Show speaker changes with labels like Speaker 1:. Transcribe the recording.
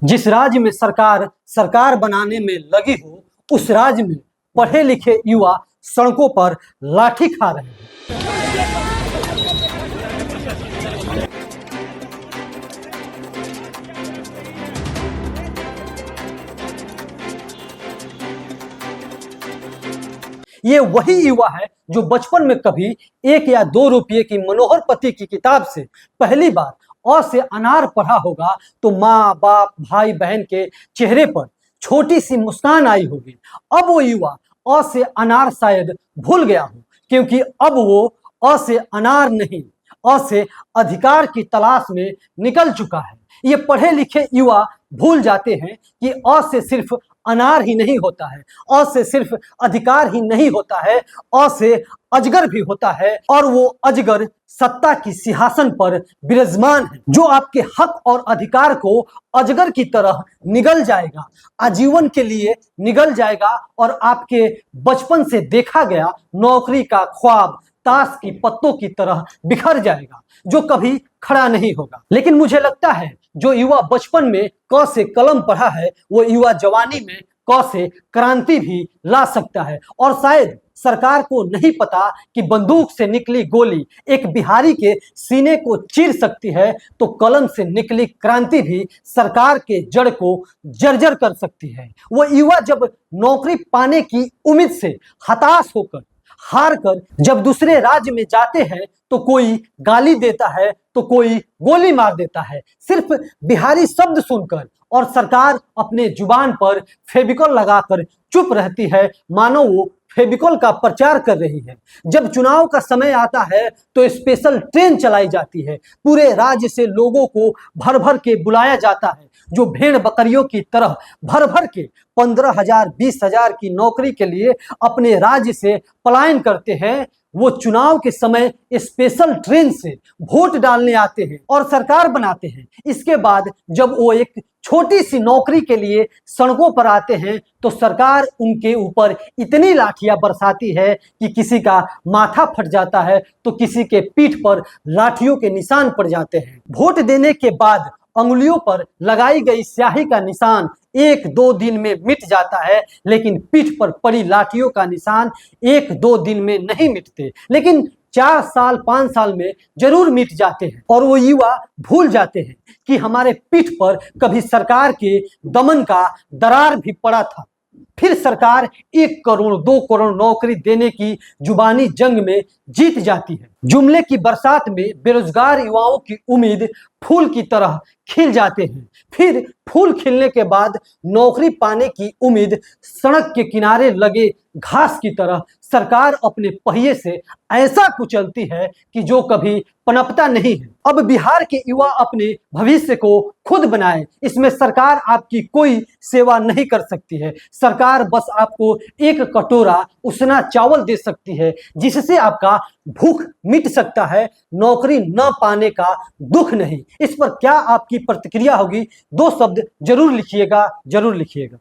Speaker 1: जिस राज्य में सरकार सरकार बनाने में लगी हो, उस राज्य में पढ़े लिखे युवा सड़कों पर लाठी खा रहे हैं। ये वही युवा है जो बचपन में कभी 1 या 2 रुपये की मनोहर पति की किताब से पहली बार अ से अनार पढ़ा होगा तो माँ बाप भाई बहन के चेहरे पर छोटी सी मुस्कान आई होगी। अब वो युवा अ से अनार शायद भूल गया हो, क्योंकि अब वो अ से अनार नहीं, अ से अधिकार की तलाश में निकल चुका है। ये पढ़े लिखे युवा भूल जाते हैं कि अ से सिर्फ अनार ही नहीं होता है, अ से सिर्फ अधिकार ही नहीं होता है, अ से अजगर भी होता है। और वो अजगर सत्ता की सिंहासन पर विराजमान है, जो आपके हक और अधिकार को अजगर की तरह निगल जाएगा, आजीवन के लिए निगल जाएगा और आपके बचपन से देखा गया नौकरी का ख्वाब ताश की पत्तों की तरह बिखर जाएगा, जो कभी खड़ा नहीं होगा। लेकिन मुझे लगता है जो युवा बचपन में क से कलम पढ़ा है, वो युवा जवानी में क से क्रांति भी ला सकता है। और शायद सरकार को नहीं पता कि बंदूक से निकली गोली एक बिहारी के सीने को चीर सकती है, तो कलम से निकली क्रांति भी सरकार के जड़ को जर्जर कर सकती है। वो युवा जब नौकरी पाने की उम्मीद से हताश होकर हार कर जब दूसरे राज्य में जाते हैं तो कोई गाली देता है तो कोई गोली मार देता है, सिर्फ बिहारी शब्द सुनकर, और सरकार अपने जुबान पर फेविकॉल लगाकर चुप रहती है, मानो वो फेविकॉल का प्रचार कर रही है। जब चुनाव का समय आता है तो स्पेशल ट्रेन चलाई जाती है, पूरे राज्य से लोगों को भर भर के बुलाया जाता है, जो भेड़ बकरियों की तरह भर भर के 15,000 20,000 की नौकरी के लिए अपने राज्य से पलायन करते हैं। वो चुनाव के समय स्पेशल ट्रेन से वोट डालने आते हैं और सरकार बनाते हैं। इसके बाद जब वो एक छोटी सी नौकरी के लिए सड़कों पर आते हैं तो सरकार उनके ऊपर इतनी लाठियां बरसाती है कि किसी का माथा फट जाता है तो किसी के पीठ पर लाठियों के निशान पड़ जाते हैं। वोट देने के बाद अंगुलियों पर लगाई गई स्याही का निशान 1-2 दिन में मिट जाता है, लेकिन पीठ पर पड़ी लाठियों का निशान 1-2 दिन में नहीं मिटते, लेकिन 4 साल 5 साल में जरूर मिट जाते हैं। और वो युवा भूल जाते हैं कि हमारे पीठ पर कभी सरकार के दमन का दरार भी पड़ा था। फिर सरकार 1 करोड़ 2 करोड़ नौकरी देने की जुबानी जंग में जीत जाती है। जुमले की बरसात में बेरोजगार युवाओं की उम्मीद फूल की तरह खिल जाते हैं। फिर फूल खिलने के बाद नौकरी पाने की उम्मीद सड़क के किनारे लगे घास की तरह सरकार अपने पहिए से ऐसा कुचलती है कि जो कभी पनपता नहीं है। अब बिहार के युवा अपने भविष्य को खुद बनाए, इसमें सरकार आपकी कोई सेवा नहीं कर सकती है। सरकार बस आपको 1 कटोरा उसना चावल दे सकती है, जिससे आपका भूख मिट सकता है, नौकरी न पाने का दुख नहीं। इस पर क्या आपकी प्रतिक्रिया होगी? 2 शब्द जरूर लिखिएगा, जरूर लिखिएगा।